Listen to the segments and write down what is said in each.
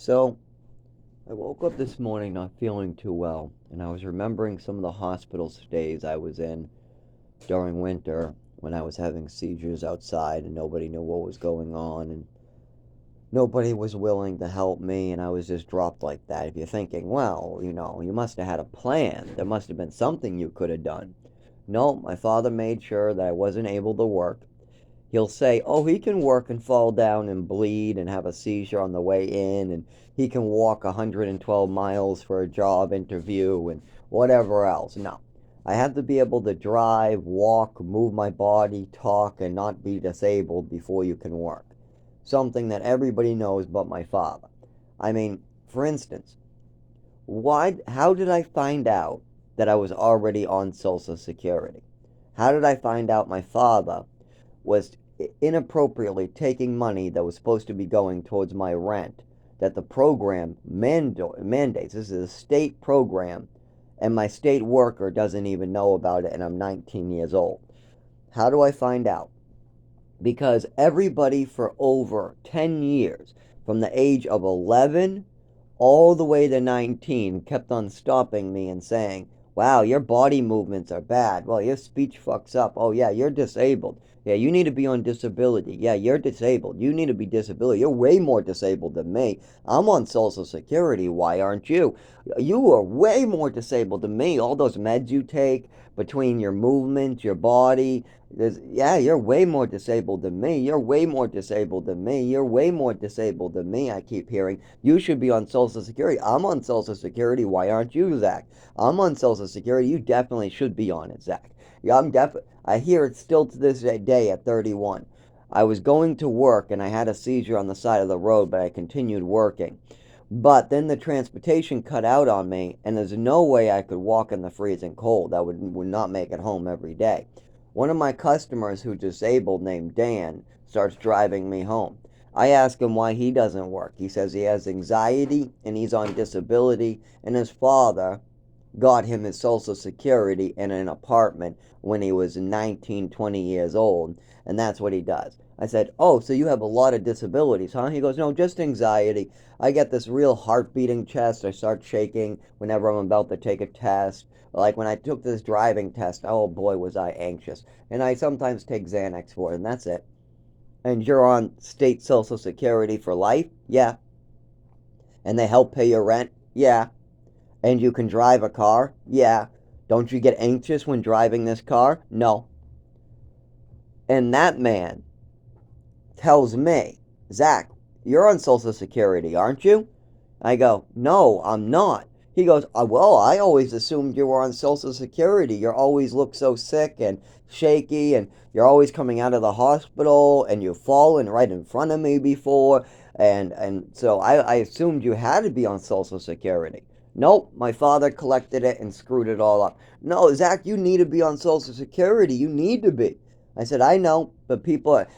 So, I woke up this morning not feeling too well, and I was remembering some of the hospital stays I was in during winter when I was having seizures outside and nobody knew what was going on and nobody was willing to help me, and I was just dropped like that. If you're thinking, well, you must have had a plan, there must have been something you could have done. No, my father made sure that I wasn't able to work. He'll say, oh, he can work and fall down and bleed and have a seizure on the way in, and he can walk 112 miles for a job interview and whatever else. No. I have to be able to drive, walk, move my body, talk, and not be disabled before you can work. Something that everybody knows but my father. I mean, for instance, how did I find out that I was already on Social Security? How did I find out my father was inappropriately taking money that was supposed to be going towards my rent that the program mandates? This is a state program, and my state worker doesn't even know about it, and I'm 19 years old. How do I find out? Because everybody for over 10 years, from the age of 11 all the way to 19, kept on stopping me and saying, wow, your body movements are bad. Well, your speech fucks up. Oh, yeah, you're disabled. Yeah, you need to be on disability. Yeah, you're disabled. You need to be disability. You're way more disabled than me. I'm on Social Security. Why aren't you? You are way more disabled than me. All those meds you take between your movements, your body. Yeah, you're way more disabled than me. You're way more disabled than me. You're way more disabled than me. I keep hearing, you should be on Social Security. I'm on Social Security. Why aren't you, Zach? I'm on Social Security. You definitely should be on it, Zach. Yeah, I hear it still to this day at 31. I was going to work and I had a seizure on the side of the road, but I continued working. But then the transportation cut out on me, and there's no way I could walk in the freezing cold. I would not make it home every day. One of my customers who's disabled, named Dan, starts driving me home. I ask him why he doesn't work. He says he has anxiety and he's on disability, and his father got him his Social Security in an apartment when he was 19, 20 years old, and that's what he does. I said, oh, so you have a lot of disabilities, huh? He goes, no, just anxiety. I get this real heart beating chest. I start shaking whenever I'm about to take a test. Like when I took this driving test, oh boy, was I anxious. And I sometimes take Xanax for it, and that's it. And you're on state Social Security for life? Yeah. And they help pay your rent? Yeah. And you can drive a car? Yeah. Don't you get anxious when driving this car? No. And that man tells me, Zach, you're on Social Security, aren't you? I go, no, I'm not. He goes, well, I always assumed you were on Social Security. You always look so sick and shaky, and you're always coming out of the hospital, and you've fallen right in front of me before, and so I assumed you had to be on Social Security. Nope, my father collected it and screwed it all up. No, Zach, you need to be on Social Security. You need to be. I said, I know, but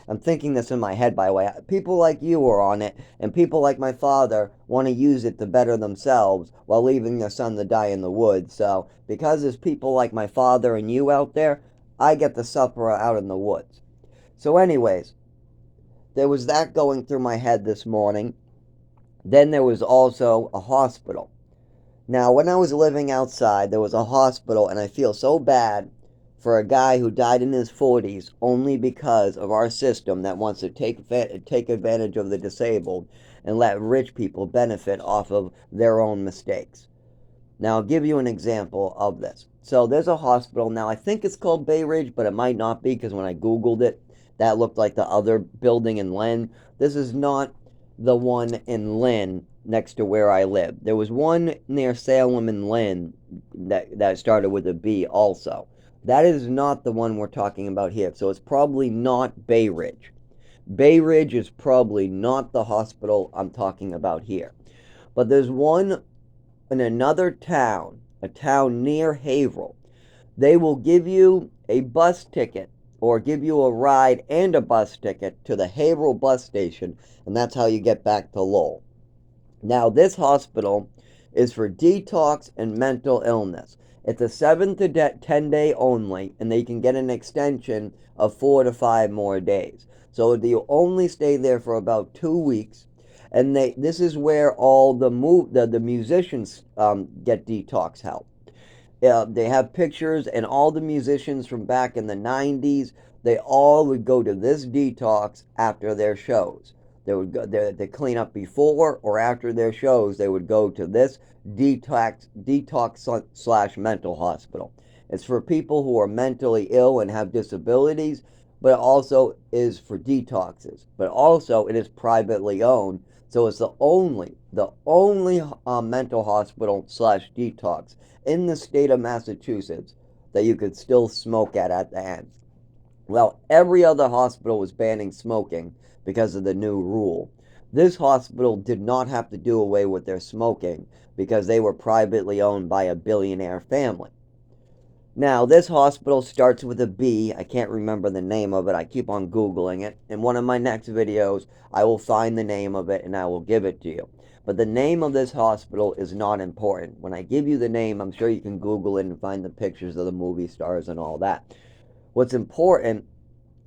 I'm thinking this in my head, by the way. People like you are on it, and people like my father want to use it to better themselves while leaving their son to die in the woods. So, because there's people like my father and you out there, I get to suffer out in the woods. So, anyways, there was that going through my head this morning. Then there was also a hospital. Now, when I was living outside, there was a hospital, and I feel so bad for a guy who died in his 40s only because of our system that wants to take advantage of the disabled and let rich people benefit off of their own mistakes. Now, I'll give you an example of this. So, there's a hospital. Now, I think it's called Bay Ridge, but it might not be because when I Googled it, that looked like the other building in Lynn. This is not the one in Lynn next to where I live. There was one near Salem and Lynn that started with a B also. That is not the one we're talking about here. So it's probably not Bay Ridge. Bay Ridge is probably not the hospital I'm talking about here. But there's one in another town, a town near Haverhill. They will give you a bus ticket or give you a ride and a bus ticket to the Haverhill bus station, and that's how you get back to Lowell. Now, this hospital is for detox and mental illness. It's a 7 to 10 day only, and they can get an extension of 4 to 5 more days. So you only stay there for about 2 weeks, And this is where all the musicians get detox help. They have pictures, and all the musicians from back in the 90s, they all would go to this detox after their shows. They would go, they clean up before or after their shows. They would go to this detox slash mental hospital. It's for people who are mentally ill and have disabilities, but it also is for detoxes. But also, it is privately owned, so it's the only mental hospital slash detox in the state of Massachusetts that you could still smoke at the end. Well, every other hospital was banning smoking because of the new rule. This hospital did not have to do away with their smoking because they were privately owned by a billionaire family. Now, this hospital starts with a B. I can't remember the name of it. I keep on Googling it. In one of my next videos, I will find the name of it and I will give it to you. But the name of this hospital is not important. When I give you the name, I'm sure you can Google it and find the pictures of the movie stars and all that. What's important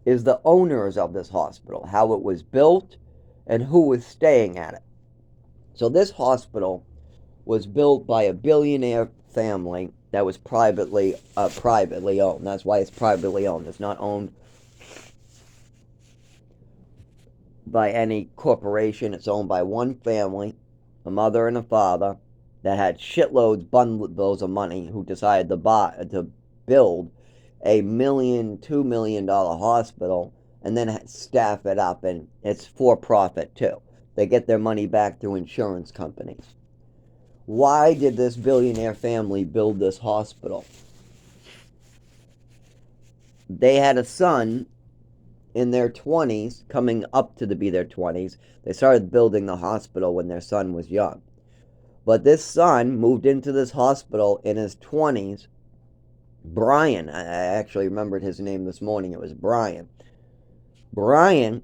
is the owners of this hospital, how it was built, and who was staying at it. So this hospital was built by a billionaire family that was privately owned. That's why it's privately owned. It's not owned by any corporation. It's owned by one family, a mother and a father, that had bundles of money, who decided to build a $2 million hospital and then staff it up, and it's for profit too. They get their money back through insurance companies. Why did this billionaire family build this hospital? They had a son in their 20s, coming up to be their 20s. They started building the hospital when their son was young. But this son moved into this hospital in his 20s. Brian, I actually remembered his name this morning. It was Brian. Brian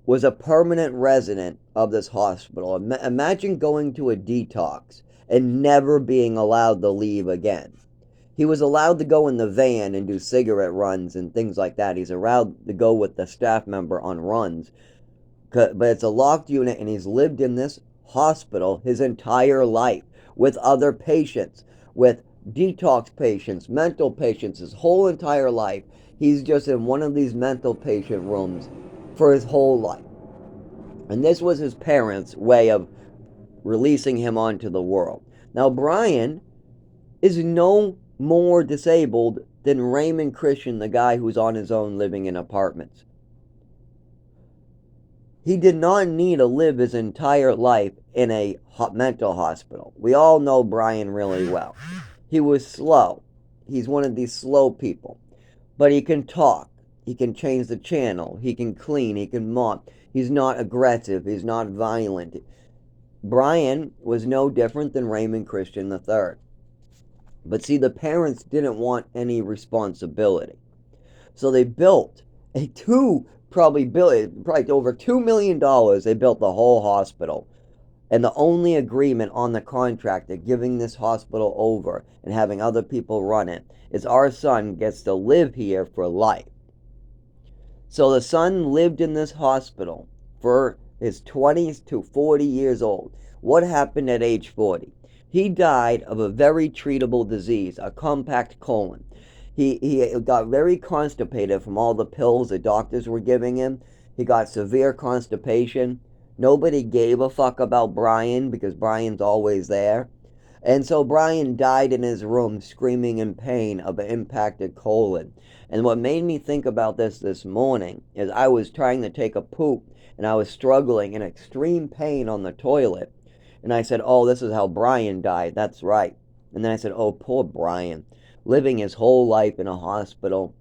was a permanent resident of this hospital. Imagine going to a detox and never being allowed to leave again. He was allowed to go in the van and do cigarette runs and things like that. He's allowed to go with the staff member on runs. But it's a locked unit, and he's lived in this hospital his entire life with other patients, with detox patients, mental patients, his whole entire life. He's just in one of these mental patient rooms for his whole life. And this was his parents' way of releasing him onto the world. Now, Brian is no more disabled than Raymond Christian, the guy who's on his own living in apartments. He did not need to live his entire life in a mental hospital. We all know Brian really well. He was slow. He's one of these slow people. But he can talk. He can change the channel. He can clean. He can mop. He's not aggressive. He's not violent. Brian was no different than Raymond Christian III. But see, the parents didn't want any responsibility. So they built probably over $2 million. They built the whole hospital. And the only agreement on the contract of giving this hospital over and having other people run it is our son gets to live here for life. So the son lived in this hospital for his 20s to 40 years old. What happened at age 40? He died of a very treatable disease, a compact colon. He got very constipated from all the pills the doctors were giving him. He got severe constipation. Nobody gave a fuck about Brian because Brian's always there. And so Brian died in his room screaming in pain of an impacted colon. And what made me think about this morning is I was trying to take a poop and I was struggling in extreme pain on the toilet. And I said, oh, this is how Brian died. That's right. And then I said, oh, poor Brian, living his whole life in a hospital.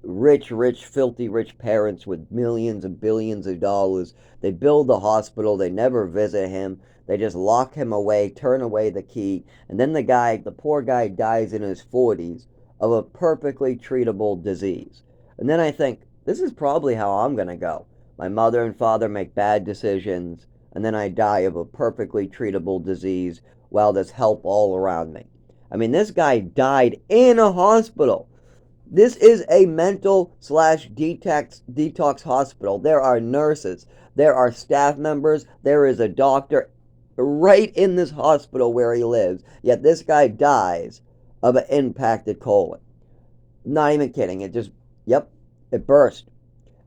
Rich, filthy rich parents with millions and billions of dollars. They build the hospital. They never visit him. They just lock him away, turn away the key. And then the poor guy dies in his 40s of a perfectly treatable disease. And then I think, this is probably how I'm going to go. My mother and father make bad decisions, and then I die of a perfectly treatable disease while there's help all around me. I mean, this guy died in a hospital. This is a mental / detox hospital. There are nurses. There are staff members. There is a doctor right in this hospital where he lives. Yet this guy dies of an impacted colon. Not even kidding. It just, yep, it burst.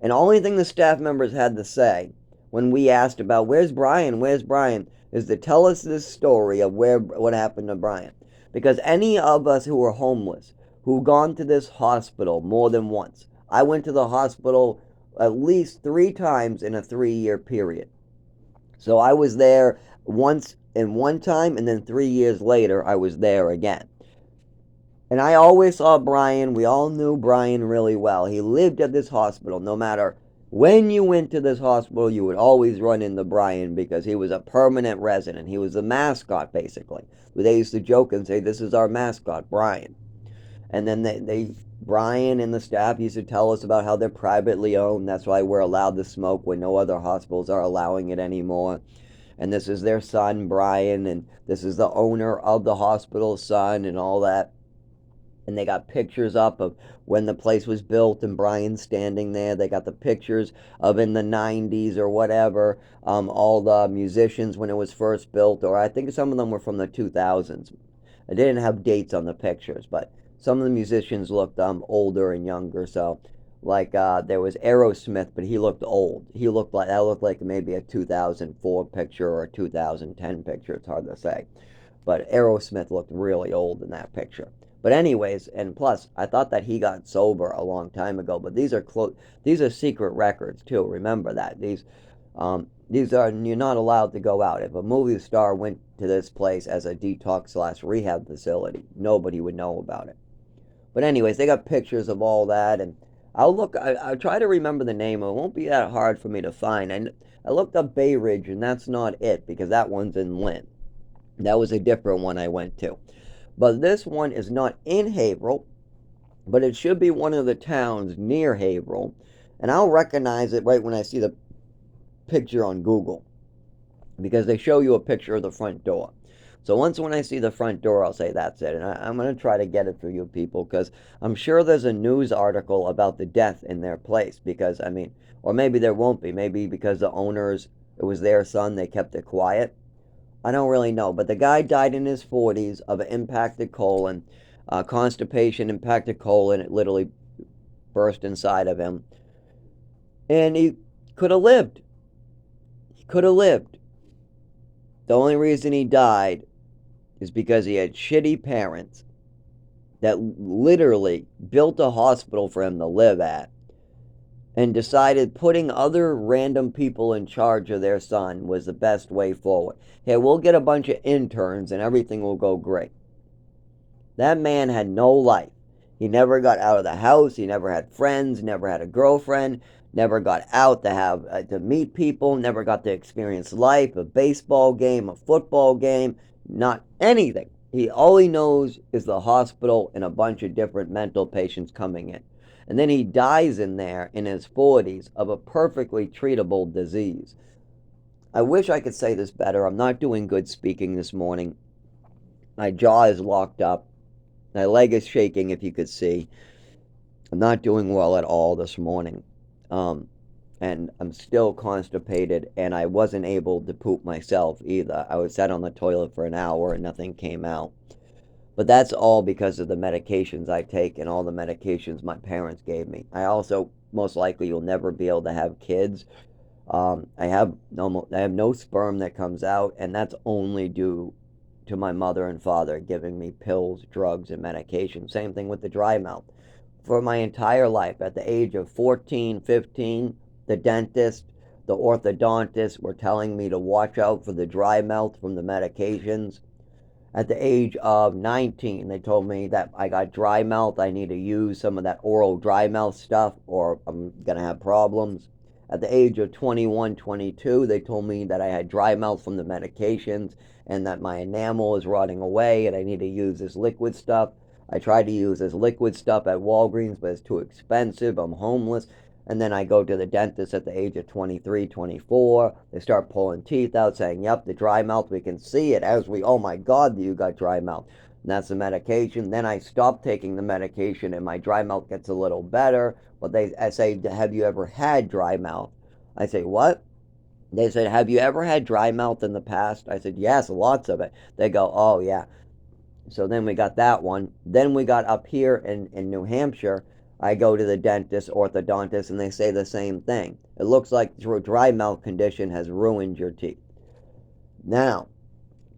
And the only thing the staff members had to say when we asked about where's Brian, is to tell us this story of what happened to Brian. Because any of us who were homeless, who gone to this hospital more than once, I went to the hospital at least 3 times in a 3-year period. So I was there once in one time, and then 3 years later, I was there again. And I always saw Brian. We all knew Brian really well. He lived at this hospital. No matter when you went to this hospital, you would always run into Brian because he was a permanent resident. He was the mascot, basically. They used to joke and say, "This is our mascot, Brian." And then Brian and the staff used to tell us about how they're privately owned. That's why we're allowed to smoke when no other hospitals are allowing it anymore. And this is their son, Brian, and this is the owner of the hospital's son and all that. And they got pictures up of when the place was built and Brian standing there. They got the pictures of in the 90s or whatever, all the musicians when it was first built, or I think some of them were from the 2000s. I didn't have dates on the pictures, but some of the musicians looked older and younger. So like there was Aerosmith, but he looked old. That looked like maybe a 2004 picture or a 2010 picture. It's hard to say, but Aerosmith looked really old in that picture. But anyways, and plus, I thought that he got sober a long time ago. But these are secret records too. Remember that these are you're not allowed to go out. If a movie star went to this place as a detox/rehab facility, nobody would know about it. But anyways, they got pictures of all that, and I'll try to remember the name. It won't be that hard for me to find. And I looked up Bay Ridge, and that's not it because that one's in Lynn. That was a different one I went to. But this one is not in Haverhill, but it should be one of the towns near Haverhill. And I'll recognize it right when I see the picture on Google because they show you a picture of the front door. So when I see the front door, I'll say that's it. And I'm going to try to get it for you people because I'm sure there's a news article about the death in their place because, or maybe there won't be. Maybe because the owners, it was their son, they kept it quiet. I don't really know, but the guy died in his 40s of an impacted colon, constipation, impacted colon. It literally burst inside of him. And he could have lived. He could have lived. The only reason he died is because he had shitty parents that literally built a hospital for him to live at and decided putting other random people in charge of their son was the best way forward. Hey, we'll get a bunch of interns and everything will go great. That man had no life. He never got out of the house. He never had friends, never had a girlfriend, never got out to meet people, never got to experience life, a baseball game, a football game, not anything. All he knows is the hospital and a bunch of different mental patients coming in. And then he dies in there in his 40s of a perfectly treatable disease. I wish I could say this better. I'm not doing good speaking this morning. My jaw is locked up. My leg is shaking, if you could see. I'm not doing well at all this morning. And I'm still constipated, and I wasn't able to poop myself either. I was sat on the toilet for an hour and nothing came out. But that's all because of the medications I take and all the medications my parents gave me. I also most likely will never be able to have kids. I have no sperm that comes out, and that's only due to my mother and father giving me pills, drugs, and medication. Same thing with the dry mouth. For my entire life, at the age of 14, 15, the dentist, the orthodontist were telling me to watch out for the dry mouth from the medications. At the age of 19, they told me that I got dry mouth. I need to use some of that oral dry mouth stuff or I'm going to have problems. At the age of 21, 22, they told me that I had dry mouth from the medications and that my enamel is rotting away and I need to use this liquid stuff. I tried to use this liquid stuff at Walgreens, but it's too expensive. I'm homeless. And then I go to the dentist at the age of 23, 24. They start pulling teeth out saying, yep, the dry mouth, we can see it oh my God, you got dry mouth. And that's the medication. Then I stop taking the medication and my dry mouth gets a little better. But I say, have you ever had dry mouth? I say, what? They said, have you ever had dry mouth in the past? I said, yes, lots of it. They go, oh, yeah. So then we got that one. Then we got up here in New Hampshire. I go to the dentist, orthodontist, and they say the same thing. It looks like your dry mouth condition has ruined your teeth. Now,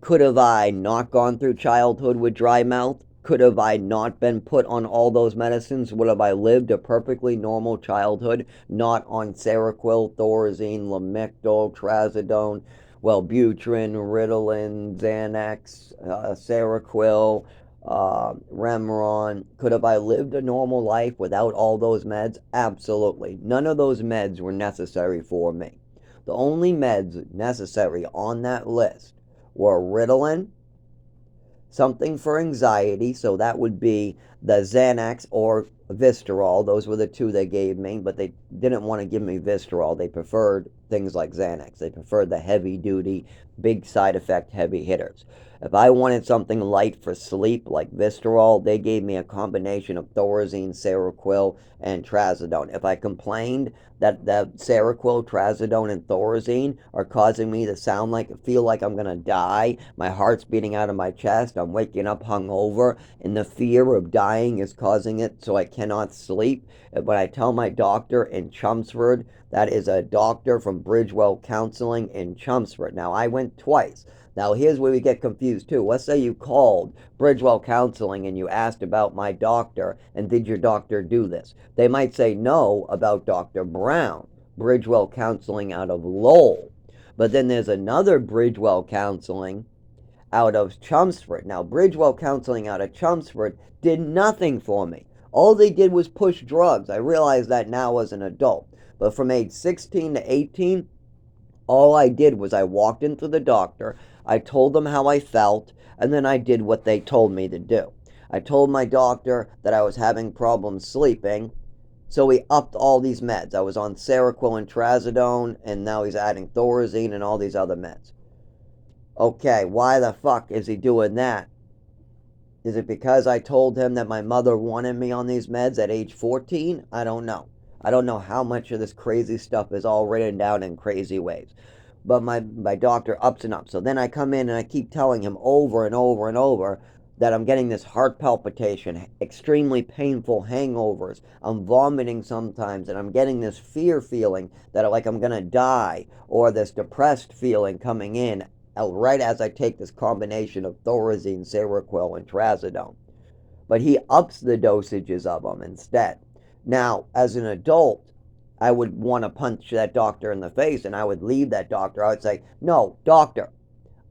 could have I not gone through childhood with dry mouth? Could have I not been put on all those medicines? Would have I lived a perfectly normal childhood, not on Seroquel, Thorazine, Lamictal, Trazodone, Wellbutrin, Ritalin, Xanax, Seroquel, Remeron? Could have I lived a normal life without all those meds? Absolutely. None of those meds were necessary for me. The only meds necessary on that list were Ritalin, something for anxiety, so that would be the Xanax or Vistarol. Those were the two they gave me, but they didn't want to give me Vistarol. They preferred things like Xanax. They preferred the heavy duty, big side effect, heavy hitters. If I wanted something light for sleep like Vistarol, they gave me a combination of Thorazine, Seroquel, and Trazodone. If I complained that the Seroquel, Trazodone, and Thorazine are causing me to feel like I'm gonna die, my heart's beating out of my chest, I'm waking up hungover, and the fear of dying is causing it so I cannot sleep. When I tell my doctor in Chelmsford, that is a doctor from Bridgewell Counseling in Chelmsford. Now, I went twice. Now, here's where we get confused, too. Let's say you called Bridgewell Counseling and you asked about my doctor, and did your doctor do this? They might say no about Dr. Brown, Bridgewell Counseling out of Lowell. But then there's another Bridgewell Counseling out of Chelmsford. Now, Bridgewell Counseling out of Chelmsford did nothing for me. All they did was push drugs. I realize that now as an adult. But from age 16 to 18, all I did was I walked into the doctor, I told them how I felt, and then I did what they told me to do. I told my doctor that I was having problems sleeping, so he upped all these meds. I was on Seroquel and Trazodone, and now he's adding Thorazine and all these other meds. Okay, why the fuck is he doing that? Is it because I told him that my mother wanted me on these meds at age 14? I don't know. I don't know how much of this crazy stuff is all written down in crazy ways. But my doctor ups and ups. So then I come in and I keep telling him over and over and over that I'm getting this heart palpitation, extremely painful hangovers. I'm vomiting sometimes, and I'm getting this fear feeling that like I'm going to die, or this depressed feeling coming in right as I take this combination of Thorazine, Seroquel, and Trazodone. But he ups the dosages of them instead. Now, as an adult, I would want to punch that doctor in the face, and I would leave that doctor. I would say, no, doctor,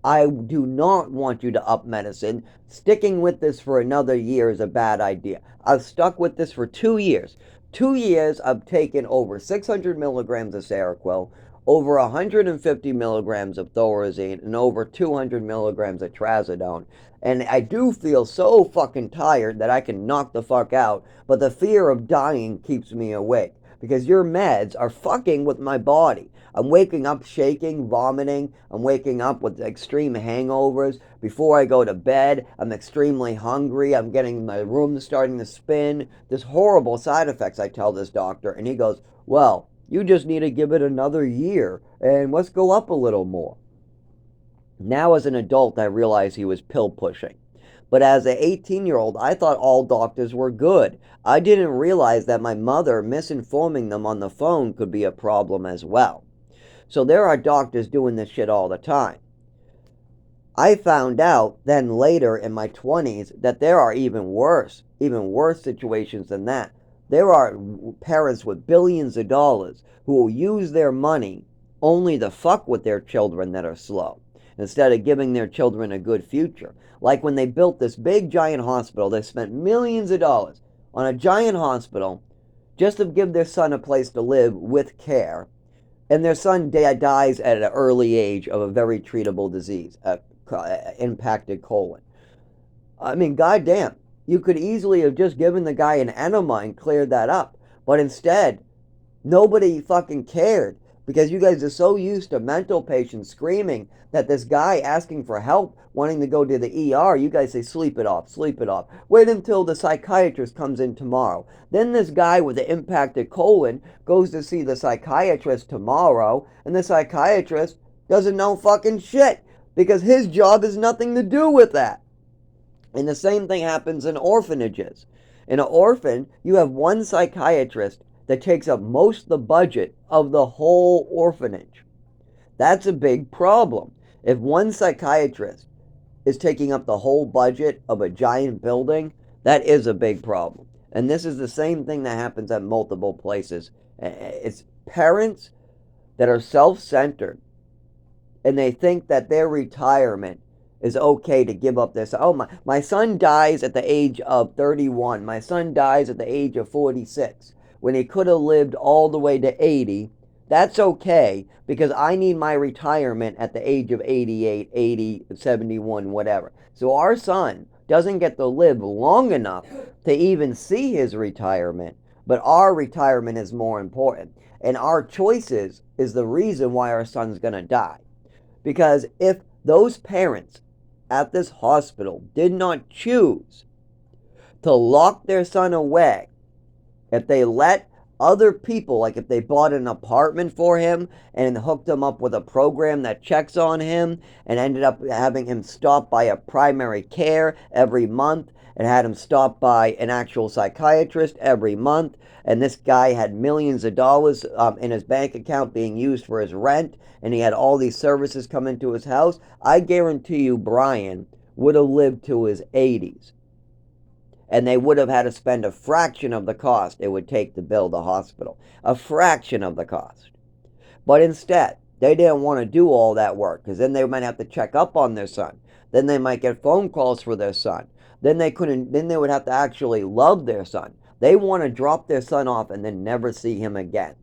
I do not want you to up medicine. Sticking with this for another year is a bad idea. I've stuck with this for 2 years. 2 years, I've taken over 600 milligrams of Seroquel, over 150 milligrams of Thorazine, and over 200 milligrams of Trazodone. And I do feel so fucking tired that I can knock the fuck out, but the fear of dying keeps me awake. Because your meds are fucking with my body. I'm waking up shaking, vomiting. I'm waking up with extreme hangovers. Before I go to bed, I'm extremely hungry. I'm getting my room starting to spin. There's horrible side effects, I tell this doctor. And he goes, well, you just need to give it another year and let's go up a little more. Now, as an adult, I realize he was pill pushing. But as an 18-year-old, I thought all doctors were good. I didn't realize that my mother misinforming them on the phone could be a problem as well. So there are doctors doing this shit all the time. I found out then later in my 20s that there are even worse situations than that. There are parents with billions of dollars who will use their money only to fuck with their children that are slow, instead of giving their children a good future. Like when they built this big giant hospital, they spent millions of dollars on a giant hospital just to give their son a place to live with care, and their son dies at an early age of a very treatable disease, impacted colon. I mean, goddamn, you could easily have just given the guy an enema and cleared that up, but instead, nobody fucking cared because you guys are so used to mental patients screaming that this guy asking for help, wanting to go to the ER, you guys say, sleep it off, sleep it off. Wait until the psychiatrist comes in tomorrow. Then this guy with the impacted colon goes to see the psychiatrist tomorrow, and the psychiatrist doesn't know fucking shit because his job has nothing to do with that. And the same thing happens in orphanages. In an orphan, you have one psychiatrist that takes up most of the budget of the whole orphanage. That's a big problem. If one psychiatrist is taking up the whole budget of a giant building, that is a big problem. And this is the same thing that happens at multiple places. It's parents that are self-centered and they think that their retirement is okay to give up this. Oh, my son dies at the age of 31. My son dies at the age of 46 when he could have lived all the way to 80. That's okay because I need my retirement at the age of 88, 80, 71, whatever. So our son doesn't get to live long enough to even see his retirement, but our retirement is more important. And our choices is the reason why our son's going to die. Because if those parents at this hospital did not choose to lock their son away, if they let other people, like if they bought an apartment for him and hooked him up with a program that checks on him and ended up having him stopped by a primary care every month and had him stopped by an actual psychiatrist every month, and this guy had millions of dollars in his bank account being used for his rent, and he had all these services come into his house, I guarantee you Brian would have lived to his 80s. And they would have had to spend a fraction of the cost it would take to build a hospital. A fraction of the cost. But instead, they didn't want to do all that work because then they might have to check up on their son. Then they might get phone calls for their son. Then they would have to actually love their son. They want to drop their son off and then never see him again.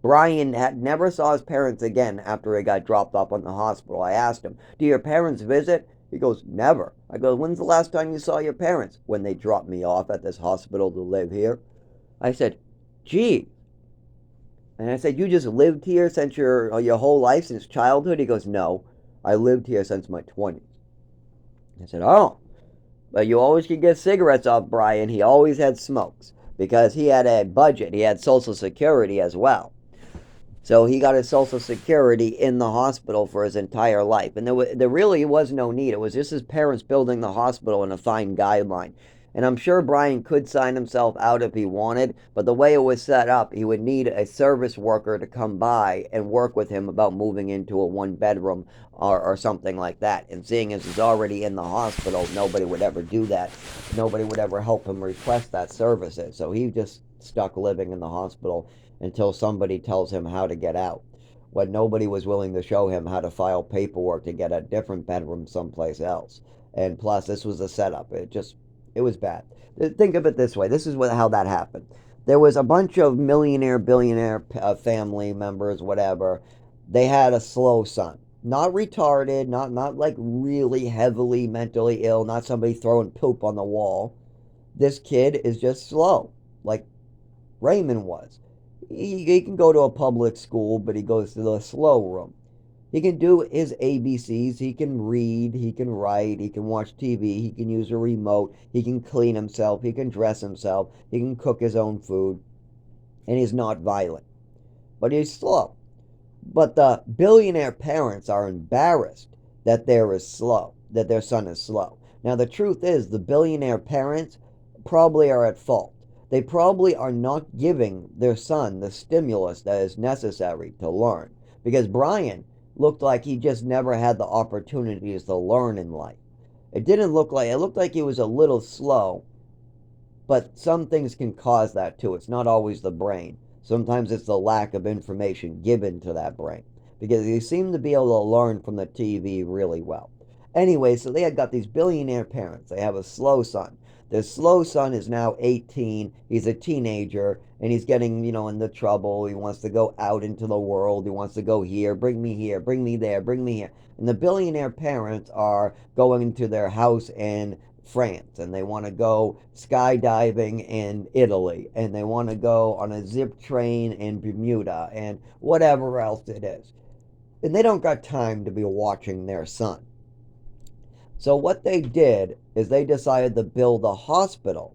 Brian had never saw his parents again after he got dropped off on the hospital. I asked him, do your parents visit? He goes, never. I go, when's the last time you saw your parents? When they dropped me off at this hospital to live here. I said, gee. And I said, you just lived here since your whole life, since childhood? He goes, no, I lived here since my 20s. I said, oh, but you always could get cigarettes off Brian. He always had smokes because he had a budget. He had Social Security as well. So he got his Social Security in the hospital for his entire life. And there really was no need. It was just his parents building the hospital in a fine guideline. And I'm sure Brian could sign himself out if he wanted, but the way it was set up, he would need a service worker to come by and work with him about moving into a one-bedroom or something like that. And seeing as he's already in the hospital, nobody would ever do that. Nobody would ever help him request that services. So he just stuck living in the hospital until somebody tells him how to get out. When nobody was willing to show him how to file paperwork to get a different bedroom someplace else. And plus, this was a setup. It was bad. Think of it this way. This is how that happened. There was a bunch of millionaire, billionaire family members, whatever. They had a slow son. Not retarded, not like really heavily mentally ill, not somebody throwing poop on the wall. This kid is just slow, like Raymond was. He can go to a public school, but he goes to the slow room. He can do his ABCs. He can read. He can write. He can watch TV. He can use a remote. He can clean himself. He can dress himself. He can cook his own food. And he's not violent. But he's slow. But the billionaire parents are embarrassed that their son is slow. Now, the truth is, the billionaire parents probably are at fault. They probably are not giving their son the stimulus that is necessary to learn. Because Brian looked like he just never had the opportunities to learn in life. It looked like he was a little slow, but some things can cause that too. It's not always the brain. Sometimes it's the lack of information given to that brain. Because he seemed to be able to learn from the TV really well. Anyway, so they had got these billionaire parents. They have a slow son. Their slow son is now 18. He's a teenager, and he's getting, into trouble. He wants to go out into the world. He wants to go here, bring me there, bring me here. And the billionaire parents are going to their house and France, and they want to go skydiving in Italy, and they want to go on a zip train in Bermuda, and whatever else it is. And they don't got time to be watching their son. So what they did is they decided to build a hospital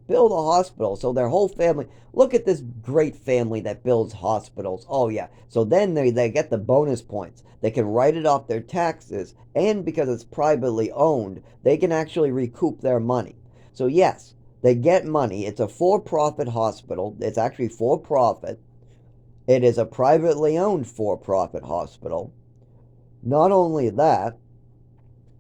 so their whole family, look at this great family that builds hospitals. Oh yeah, so then they get the bonus points. They can write it off their taxes, and because it's privately owned, they can actually recoup their money. So yes, they get money. It's a for-profit hospital. It's actually for profit. It is a privately owned for-profit hospital. Not only that,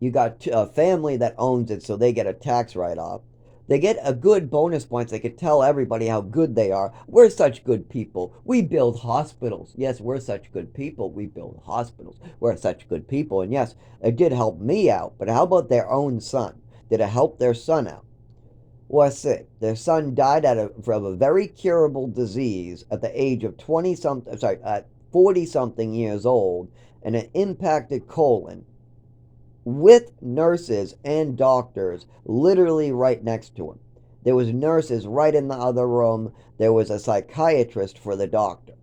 you got a family that owns it, so they get a tax write-off. They get a good bonus points. They can tell everybody how good they are. We're such good people. We build hospitals. Yes, we're such good people. We build hospitals. We're such good people. And yes, it did help me out. But how about their own son? Did it help their son out? Well, let's see. Their son died from a very curable disease at the age of 20 something, sorry, at 40 something years old, and an impacted colon, with nurses and doctors literally right next to him. There was nurses right in the other room. There was a psychiatrist for the doctor.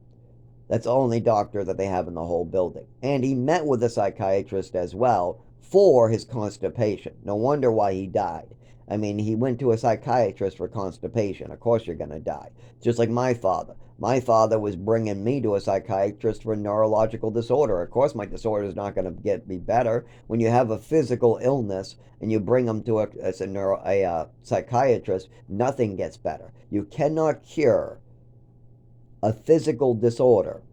That's the only doctor that they have in the whole building. And he met with a psychiatrist as well for his constipation. No wonder why he died. I mean, he went to a psychiatrist for constipation. Of course you're going to die. Just like my father. My father was bringing me to a psychiatrist for neurological disorder. Of course my disorder is not going to get me better. When you have a physical illness and you bring them to a psychiatrist, nothing gets better. You cannot cure a physical disorder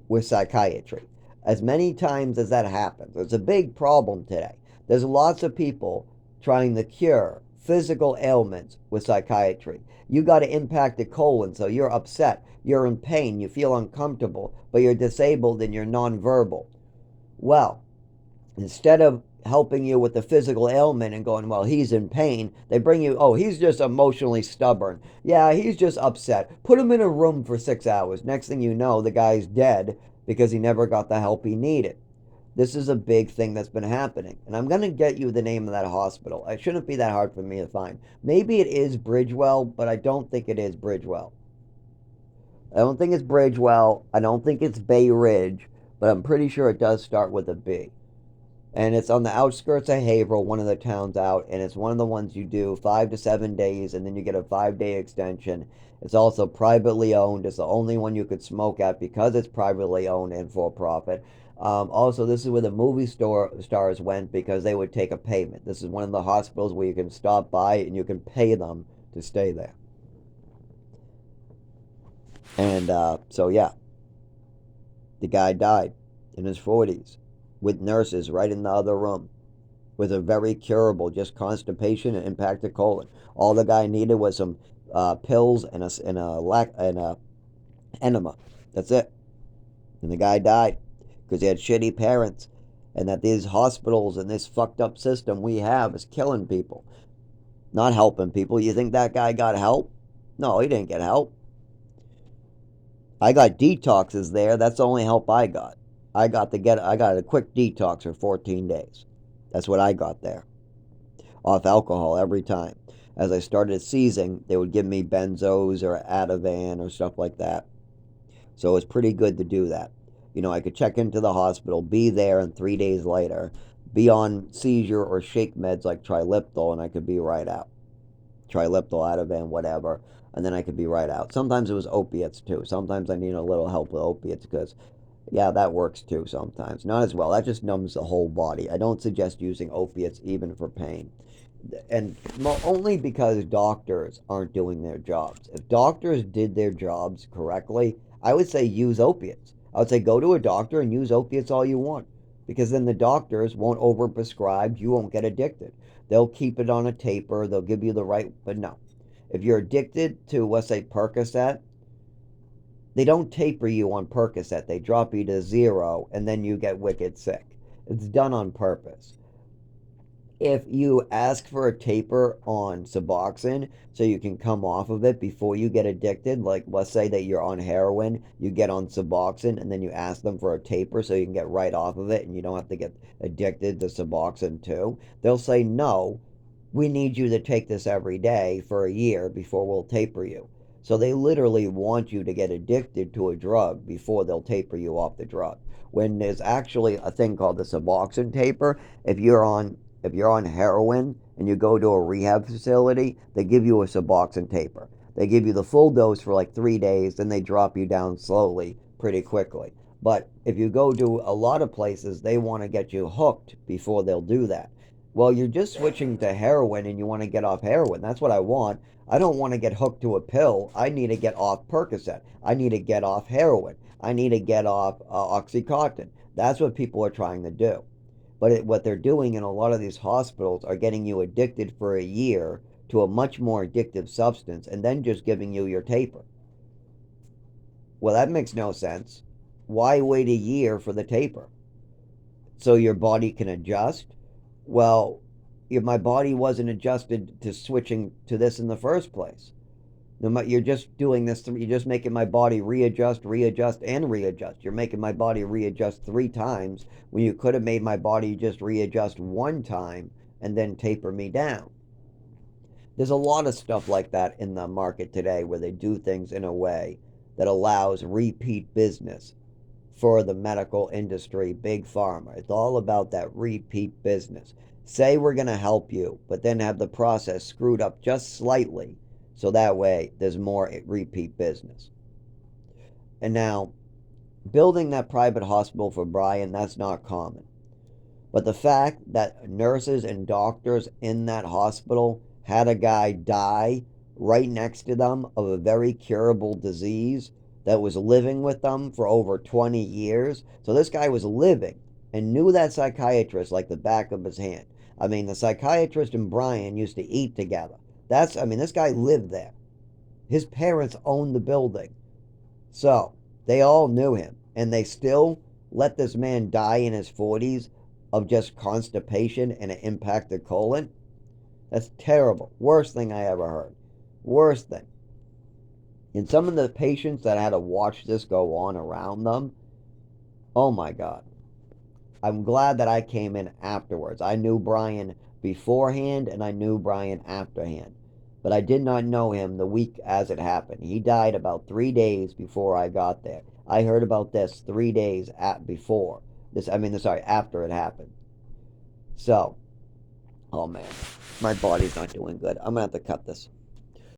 with psychiatry. As many times as that happens, it's a big problem today. There's lots of people trying to cure physical ailments with psychiatry. You got an impacted colon, so you're upset, you're in pain, you feel uncomfortable, but you're disabled and you're nonverbal. Well, instead of helping you with the physical ailment and going, well, he's in pain, they bring you, oh, he's just emotionally stubborn. Yeah, he's just upset. Put him in a room for 6 hours. Next thing you know, the guy's dead because he never got the help he needed. This is a big thing that's been happening. And I'm going to get you the name of that hospital. It shouldn't be that hard for me to find. Maybe it is Bridgewell, but I don't think it is Bridgewell. I don't think it's Bridgewell. I don't think it's Bay Ridge, but I'm pretty sure it does start with a B. And it's on the outskirts of Haverhill, one of the towns out, and it's one of the ones you do 5 to 7 days, and then you get a 5 day extension. It's also privately owned. It's the only one you could smoke at because it's privately owned and for profit. Also, this is where the stars went because they would take a payment. This is one of the hospitals where you can stop by and you can pay them to stay there. And so, yeah, the guy died in his 40s with nurses right in the other room with a very curable, just constipation and impacted colon. All the guy needed was some pills and a enema. That's it. And the guy died because he had shitty parents, and that these hospitals and this fucked up system we have is killing people, not helping people. You think that guy got help? No, he didn't get help. I got detoxes there. That's the only help I got. I got a quick detox for 14 days. That's what I got there. Off alcohol every time. As I started seizing, they would give me benzos or Ativan or stuff like that. So it was pretty good to do that. You know, I could check into the hospital, be there, and 3 days later, be on seizure or shake meds like Triliptal, and I could be right out. Triliptal, Ativan, whatever, and then I could be right out. Sometimes it was opiates too. Sometimes I need a little help with opiates because, yeah, that works too sometimes. Not as well. That just numbs the whole body. I don't suggest using opiates even for pain. And only because doctors aren't doing their jobs. If doctors did their jobs correctly, I would say use opiates. I would say go to a doctor and use opiates all you want, because then the doctors won't overprescribe. You won't get addicted. They'll keep it on a taper. They'll give you the right, but no. If you're addicted to, let's say, Percocet, they don't taper you on Percocet. They drop you to 0, and then you get wicked sick. It's done on purpose. If you ask for a taper on Suboxone so you can come off of it before you get addicted, like let's say that you're on heroin, you get on Suboxone, and then you ask them for a taper so you can get right off of it and you don't have to get addicted to Suboxone too, they'll say no, we need you to take this every day for a year before we'll taper you. So they literally want you to get addicted to a drug before they'll taper you off the drug. When there's actually a thing called the Suboxone taper, if you're on heroin and you go to a rehab facility, they give you a Suboxone taper. They give you the full dose for like 3 days, then they drop you down slowly pretty quickly. But if you go to a lot of places, they want to get you hooked before they'll do that. Well, you're just switching to heroin and you want to get off heroin. That's what I want. I don't want to get hooked to a pill. I need to get off Percocet. I need to get off heroin. I need to get off Oxycontin. That's what people are trying to do. But what they're doing in a lot of these hospitals are getting you addicted for a year to a much more addictive substance and then just giving you your taper. Well, that makes no sense. Why wait a year for the taper? So your body can adjust? Well, if my body wasn't adjusted to switching to this in the first place. You're just doing this, you're just making my body readjust, readjust, and readjust. You're making my body readjust 3 times when you could have made my body just readjust 1 time and then taper me down. There's a lot of stuff like that in the market today where they do things in a way that allows repeat business for the medical industry, big pharma. It's all about that repeat business. Say we're going to help you, but then have the process screwed up just slightly so that way there's more repeat business. And now, building that private hospital for Brian, that's not common. But the fact that nurses and doctors in that hospital had a guy die right next to them of a very curable disease that was living with them for over 20 years. So this guy was living and knew that psychiatrist like the back of his hand. I mean, the psychiatrist and Brian used to eat together. This guy lived there. His parents owned the building. So they all knew him. And they still let this man die in his 40s of just constipation and an impacted colon. That's terrible. Worst thing I ever heard. Worst thing. And some of the patients that had to watch this go on around them, oh my God. I'm glad that I came in afterwards. I knew Brian beforehand and I knew Brian afterhand. But I did not know him the week as it happened. He died about 3 days before I got there. I heard about this 3 days after it happened. So, oh man, my body's not doing good. I'm gonna have to cut this.